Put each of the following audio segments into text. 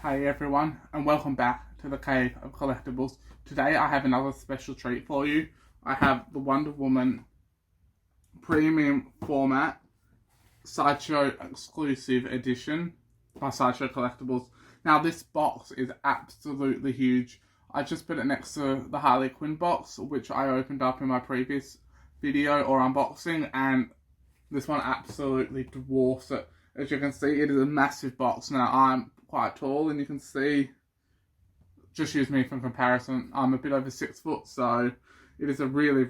Hey everyone, and welcome back to the Cave of Collectibles. Today I have another special treat for you. I have the Wonder Woman Premium Format Sideshow Exclusive Edition by Sideshow Collectibles. Now this box is absolutely huge. I just put it next to the Harley Quinn box, which I opened up in my previous video or unboxing, and this one absolutely dwarfs it. As you can see, it is a massive box. Now I'm quite tall, and you can see, just use me for comparison, I'm a bit over 6 foot, so it is a really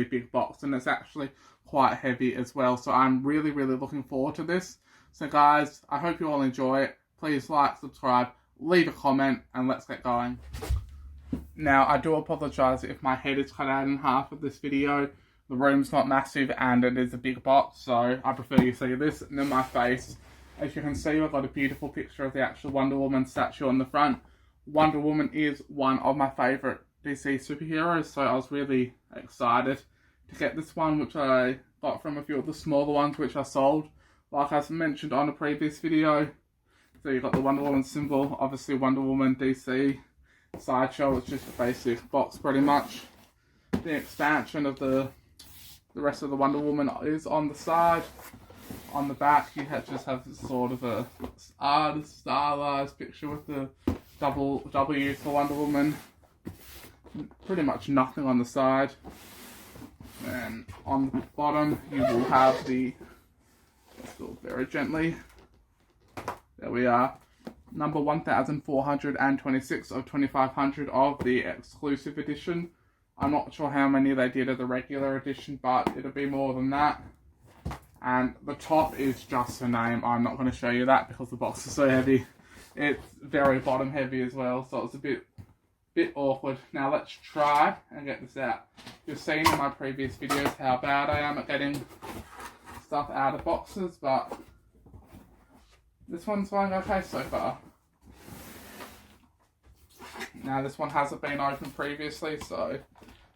big box, and it's actually quite heavy as well. So I'm really looking forward to this. So guys, I hope you all enjoy it. Please like, subscribe, leave a comment, and let's get going. Now I do apologise if my head is cut out in half of this video. The room's not massive and it is a big box, so I prefer you see this than my face. As you can see, I've got a beautiful picture of the actual Wonder Woman statue on the front. Wonder Woman is one of my favourite DC superheroes, so I was really excited to get this one, which I got from a few of the smaller ones which I sold, like I mentioned on a previous video. So you've got the Wonder Woman symbol, obviously Wonder Woman DC Sideshow, it's just a basic box pretty much. The expansion of the rest of the Wonder Woman is on the side. On the back, you just have sort of a stylized picture with the double W for Wonder Woman. Pretty much nothing on the side. And on the bottom, you will have the, let's go very gently. There we are. Number 1426 of 2500 of the exclusive edition. I'm not sure how many they did of the regular edition, but it'll be more than that. And the top is just a name. I'm not going to show you that because the box is so heavy. It's very bottom heavy as well, so it's a bit awkward. Now let's try and get this out. You've seen in my previous videos how bad I am at getting stuff out of boxes, but this one's going okay so far. Now this one hasn't been opened previously, so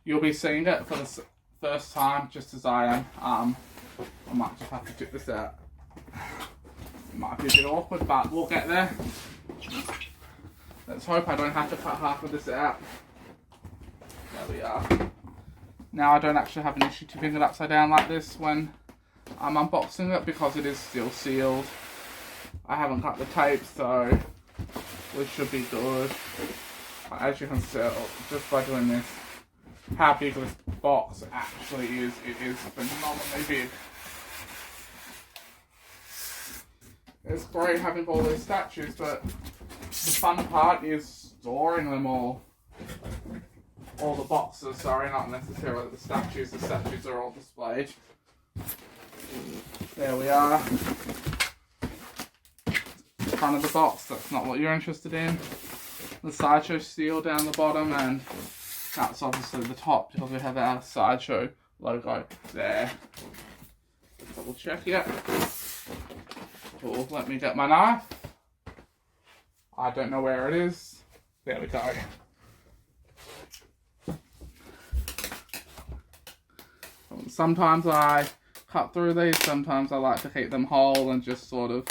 you'll be seeing it for the first time, just as I am. I might just have to tip this out. It might be a bit awkward, but we'll get there. Let's hope I don't have to cut half of this out. There we are. Now I don't actually have an issue tipping it upside down like this when I'm unboxing it, because it is still sealed. I haven't cut the tape, so we should be good. As you can tell, just by doing this, how big this box actually is. It is phenomenally big. It's great having all these statues, but the fun part is storing them all. All the boxes, sorry, not necessarily the statues. The statues are all displayed. There we are. The front of the box, that's not what you're interested in. The Sideshow seal down the bottom, and that's obviously the top because we have our Sideshow logo there. Double check it. Cool, let me get my knife. I don't know where it is. There we go. Sometimes I cut through these, sometimes I like to keep them whole and just sort of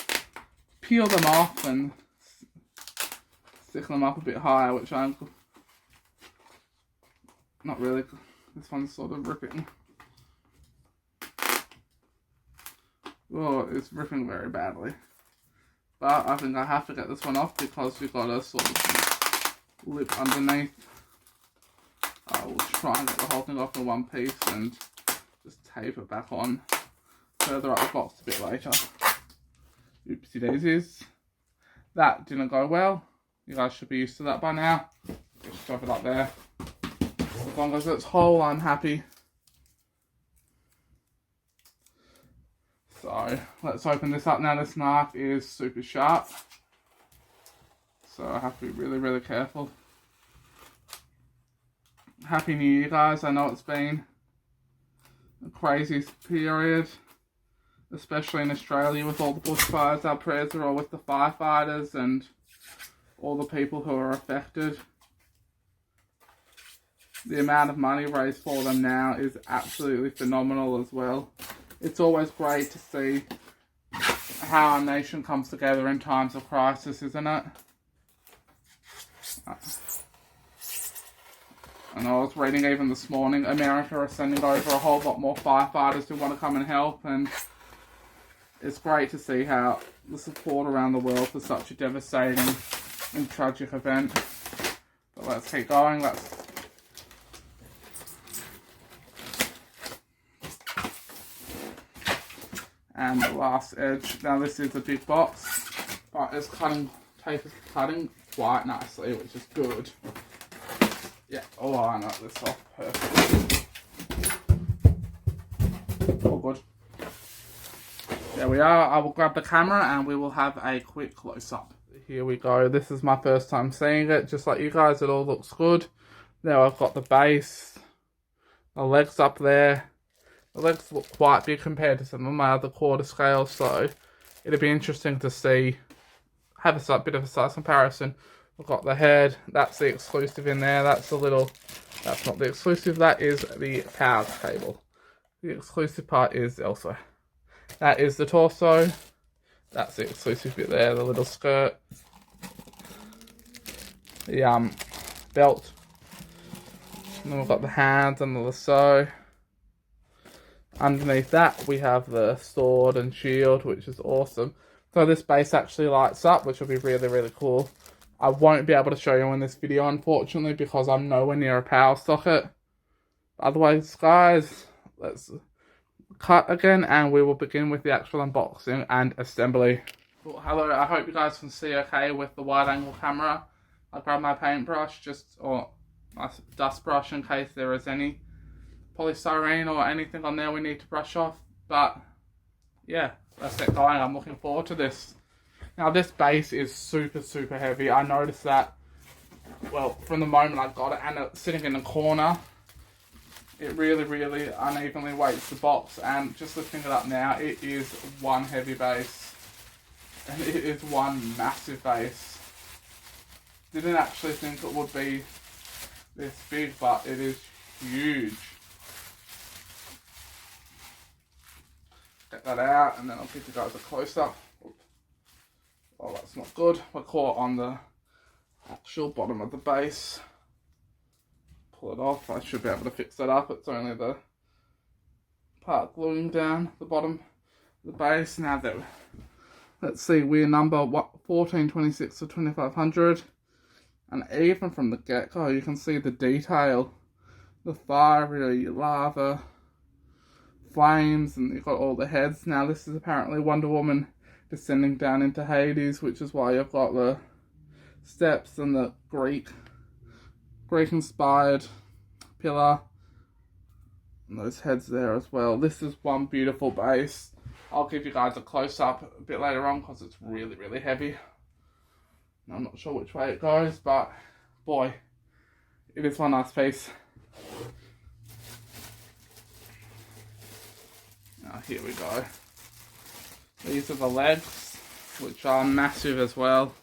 peel them off and stick them up a bit higher, which I'm not really. This one's sort of ripping. Oh, it's ripping very badly. But I think I have to get this one off because we've got a sort of lip underneath. I will try and get the whole thing off in one piece and just tape it back on further up the box a bit later. Oopsie daisies. That didn't go well. You guys should be used to that by now. Just shove it up there. As long as it's whole, I'm happy. So, let's open this up now. This knife is super sharp, so I have to be really careful. Happy New Year, guys. I know it's been a crazy period, especially in Australia with all the bushfires. Our prayers are all with the firefighters and all the people who are affected. The amount of money raised for them now is absolutely phenomenal as well. It's always great to see how our nation comes together in times of crisis, isn't it? And I was reading even this morning, America is sending over a whole lot more firefighters who want to come and help, and it's great to see how the support around the world for such a devastating and tragic event. But let's keep going. And the last edge. Now this is a big box, but it's tape is cutting quite nicely, which is good. Yeah, oh, I know this off perfect. All good. There we are. I will grab the camera and we will have a quick close-up. Here we go. This is my first time seeing it. Just like you guys, it all looks good. Now I've got the base, the legs up there. The legs look quite big compared to some of my other quarter scales, so it'll be interesting to see, have a bit of a size comparison. We've got the head, that's the exclusive in there, that's not the exclusive, that is the power cable. The exclusive part is elsewhere. That is the torso, that's the exclusive bit there, the little skirt, the belt, and then we've got the hands and the lasso. Underneath that we have the sword and shield, which is awesome. So this base actually lights up, which will be really, really cool. I won't be able to show you in this video, unfortunately, because I'm nowhere near a power socket. Otherwise, guys, let's cut again, and we will begin with the actual unboxing and assembly. Well, hello, I hope you guys can see okay with the wide-angle camera. I grabbed my paintbrush, or my dust brush, in case there is any polystyrene or anything on there we need to brush off. But, yeah, let's get going. I'm looking forward to this. Now this base is super, super heavy. I noticed that, well, from the moment I got it, and it's sitting in the corner, it really, really unevenly weights the box. And just lifting it up now, it is one heavy base. And it is one massive base. Didn't actually think it would be this big, but it is huge. Get that out, and then I'll give you guys a close-up. Oh, that's not good. We're caught on the actual bottom of the base. Pull it off. I should be able to fix that up. It's only the part gluing down the bottom of the base. Now that, let's see, we're number 1426 to 2500. And even from the get-go, you can see the detail. The fiery lava flames, and you've got all the heads. Now this is apparently Wonder Woman descending down into Hades, which is why you've got the steps and the Greek inspired pillar and those heads there as well. This is one beautiful base. I'll give you guys a close-up a bit later on because it's really, really heavy. I'm not sure which way it goes, but boy, it is one nice piece. Now here we go. These are the legs, which are massive as well.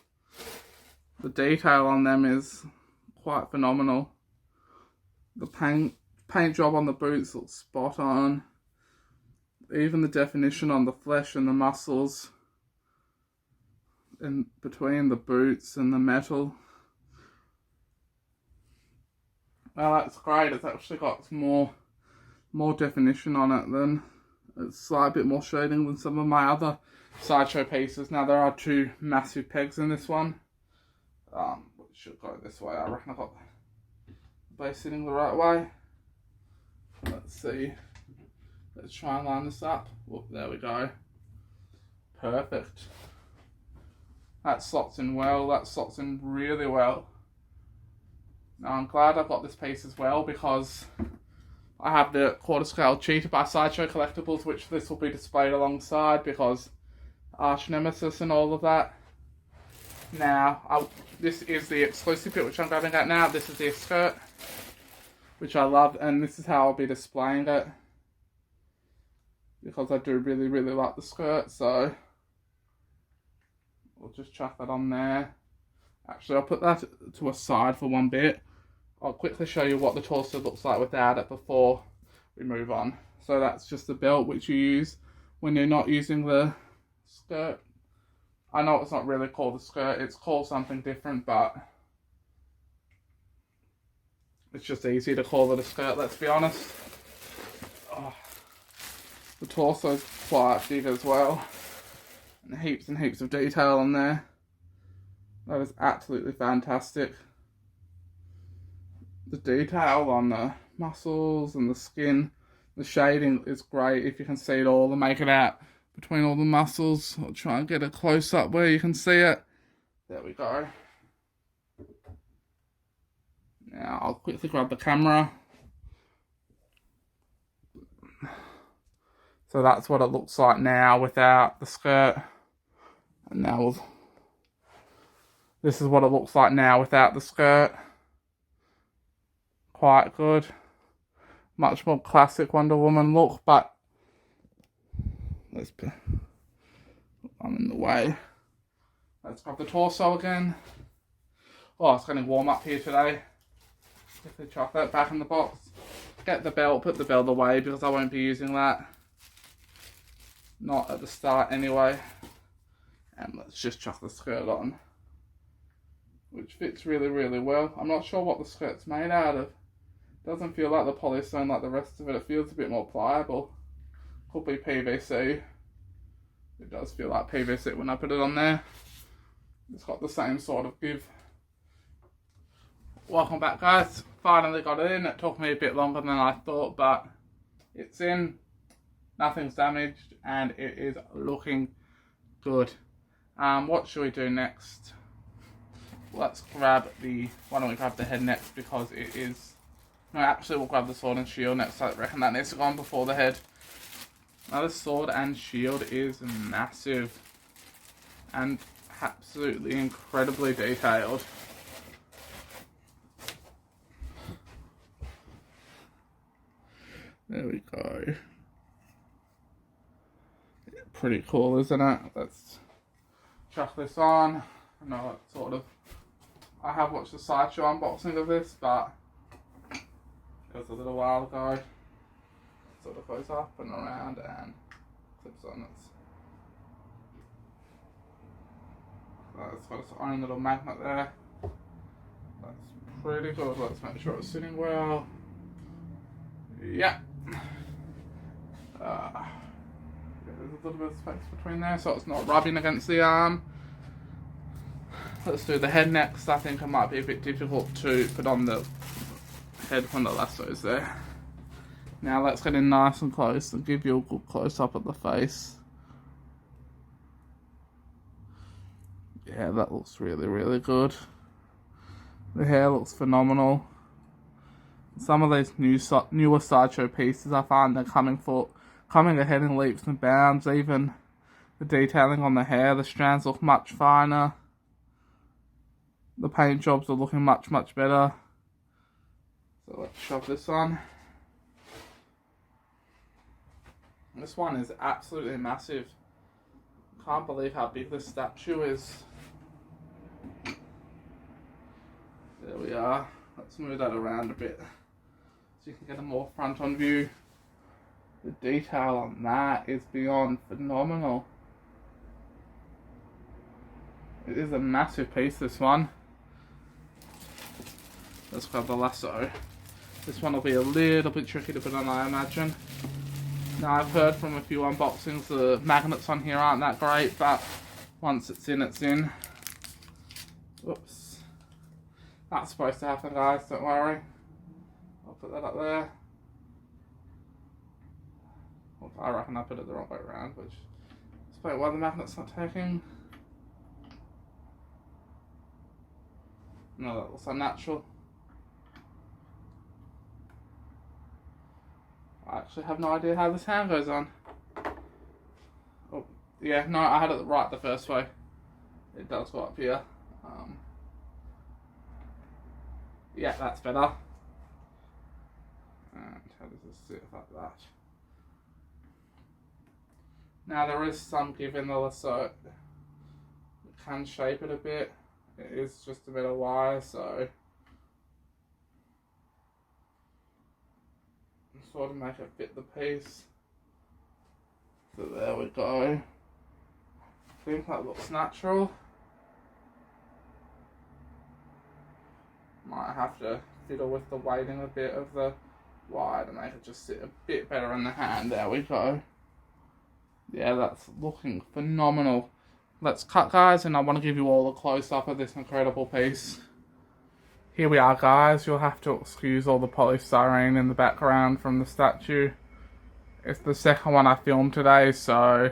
The detail on them is quite phenomenal. The paint job on the boots looks spot on. Even the definition on the flesh and the muscles in between the boots and the metal. Well, that's great. It's actually got more definition on it than, it's a slight bit more shading than some of my other Sideshow pieces. Now there are two massive pegs in this one. Which should go this way. I reckon I got the base sitting the right way. Let's see. Let's try and line this up. Whoop, there we go. Perfect. That slots in well. That slots in really well. Now I'm glad I got this piece as well, because I have the quarter scale Cheetah by Sideshow Collectibles, which this will be displayed alongside, because Arch Nemesis and all of that. Now, this is the exclusive bit which I'm grabbing at now. This is the skirt, which I love, and this is how I'll be displaying it, because I do really, really like the skirt. So we'll just chuck that on there. Actually, I'll put that to a side for one bit. I'll quickly show you what the torso looks like without it before we move on. So that's just the belt which you use when you're not using the skirt. I know it's not really called a skirt, it's called something different, but it's just easy to call it a skirt, let's be honest. Oh, the torso's quite big as well. And heaps of detail on there. That is absolutely fantastic. The detail on the muscles and the skin, the shading is great. If you can see it all and make it out between all the muscles. I'll try and get a close up where you can see it. There we go. Now I'll quickly grab the camera. So that's what it looks like now without the skirt. And now this is what it looks like now without the skirt. Quite good. Much more classic Wonder Woman look, but I'm in the way. Let's grab the torso again. Oh, it's getting warm up here today. Get the chocolate back in the box. Get the belt, put the belt away because I won't be using that. Not at the start anyway. And let's just chuck the skirt on, which fits really, really well. I'm not sure what the skirt's made out of. Doesn't feel like the polystone like the rest of it. It feels a bit more pliable. Could be PVC. It does feel like PVC when I put it on there. It's got the same sort of give. Welcome back, guys. Finally got it in. It took me a bit longer than I thought, but it's in. Nothing's damaged, and it is looking good. What should we do next? Let's grab why don't we grab the head next, because it is... No, actually we'll grab the sword and shield next. I reckon that needs to go on before the head. Now the sword and shield is massive and absolutely incredibly detailed. There we go. Pretty cool, isn't it? Let's chuck this on. I know it's sort of... I have watched the Sideshow unboxing of this, but it was a little while ago. It sort of goes up and around and clips on. It's got its own little magnet there. That's pretty good. Let's make sure it's sitting well. Yeah. There's a little bit of space between there so it's not rubbing against the arm. Let's do the head next. I think it might be a bit difficult to put on the head when the lasso's there. Now let's get in nice and close and give you a good close up at the face. Yeah, that looks really, really good. The hair looks phenomenal. Some of these newer Sideshow pieces, I find they're coming ahead in leaps and bounds. Even the detailing on the hair, the strands look much finer. The paint jobs are looking much, much better. So let's shove this on. This one is absolutely massive. Can't believe how big this statue is. There we are. Let's move that around a bit so you can get a more front on view. The detail on that is beyond phenomenal. It is a massive piece, this one. Let's grab the lasso. This one will be a little bit tricky to put on, I imagine. Now, I've heard from a few unboxings the magnets on here aren't that great, but once it's in, it's in. Whoops. That's supposed to happen, guys, don't worry. I'll put that up there. Well, I reckon I put it the wrong way around, which explains why the magnet's not taking. No, that looks unnatural. I actually have no idea how this hand goes on. Oh, yeah, no, I had it right the first way. It does go up here. Yeah, that's better. And how does this sit like that? Now there is some give in the lasso. You can shape it a bit. It is just a bit of wire, so sort of make it fit the piece. So there we go. think that looks natural. Might have to fiddle with the weighting a bit of the wire to make it just sit a bit better in the hand. There we go. Yeah, that's looking phenomenal. Let's cut, guys, and I want to give you all a close-up of this incredible piece. Here we are, guys. You'll have to excuse all the polystyrene in the background from the statue. It's the second one I filmed today, so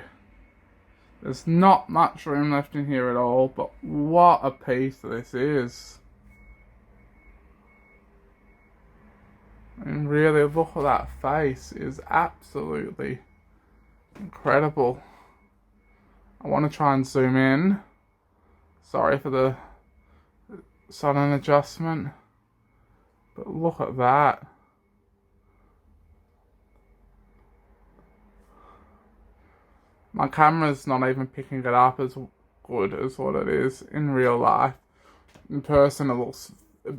there's not much room left in here at all, but what a piece this is. And really, look at that face. It is absolutely incredible. I want to try and zoom in. Sorry for the sudden adjustment. But look at that. My camera's not even picking it up as good as what it is in real life. In person it looks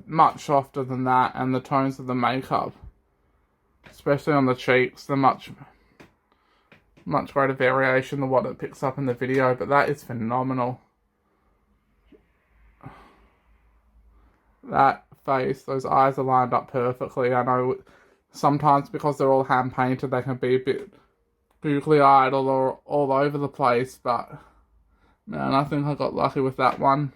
much softer than that, and the tones of the makeup, especially on the cheeks, they're much greater variation than what it picks up in the video, but that is phenomenal. That face, those eyes are lined up perfectly. I know sometimes because they're all hand painted they can be a bit googly-eyed or all over the place, but man, I think I got lucky with that one.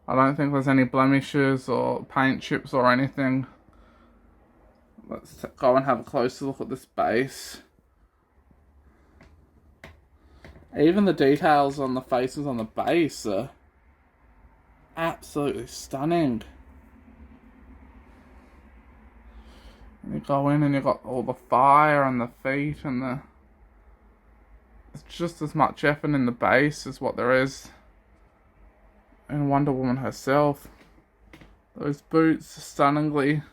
I don't think there's any blemishes or paint chips or anything. Let's go and have a closer look at this base. Even the details on the faces on the base are absolutely stunning. And you go in and you've got all the fire and the feet and the... It's just as much effort in the base as what there is in Wonder Woman herself. Those boots are stunningly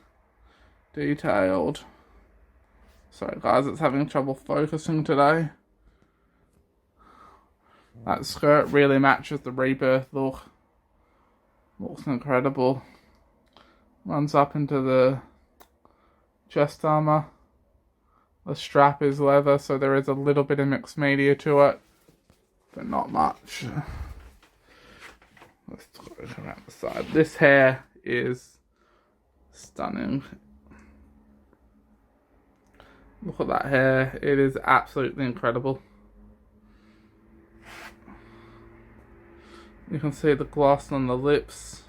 detailed. Sorry guys, it's having trouble focusing today. That skirt really matches the Rebirth look. Looks incredible. Runs up into the chest armor. The strap is leather, so there is a little bit of mixed media to it, but not much. Let's go around the side. This hair is stunning. Look at that hair. It is absolutely incredible. You can see the gloss on the lips.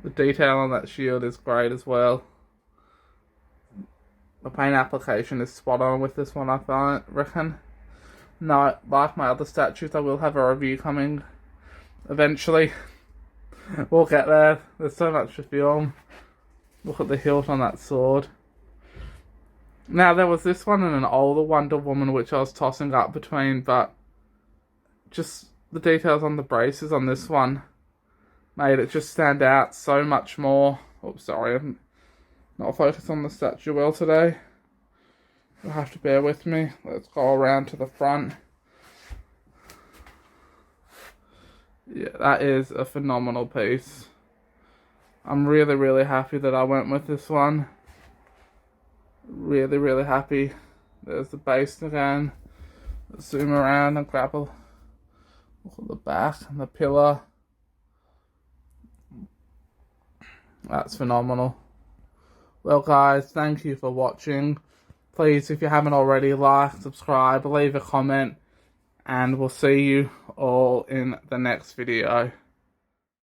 The detail on that shield is great as well. The paint application is spot on with this one, I reckon. No, like my other statues, I will have a review coming eventually. We'll get there. There's so much to film. Look at the hilt on that sword. Now, there was this one and an older Wonder Woman which I was tossing up between, but just the details on the braces on this one made it just stand out so much more. Oops, sorry, I'm not focused on the statue well today. You'll have to bear with me. Let's go around to the front. Yeah, that is a phenomenal piece. I'm really, really happy that I went with this one. Really, really happy. There's the base again. Let's zoom around and grab a look at the back and the pillar. That's phenomenal. Well guys, thank you for watching. Please, if you haven't already, like, subscribe, leave a comment, and we'll see you all in the next video.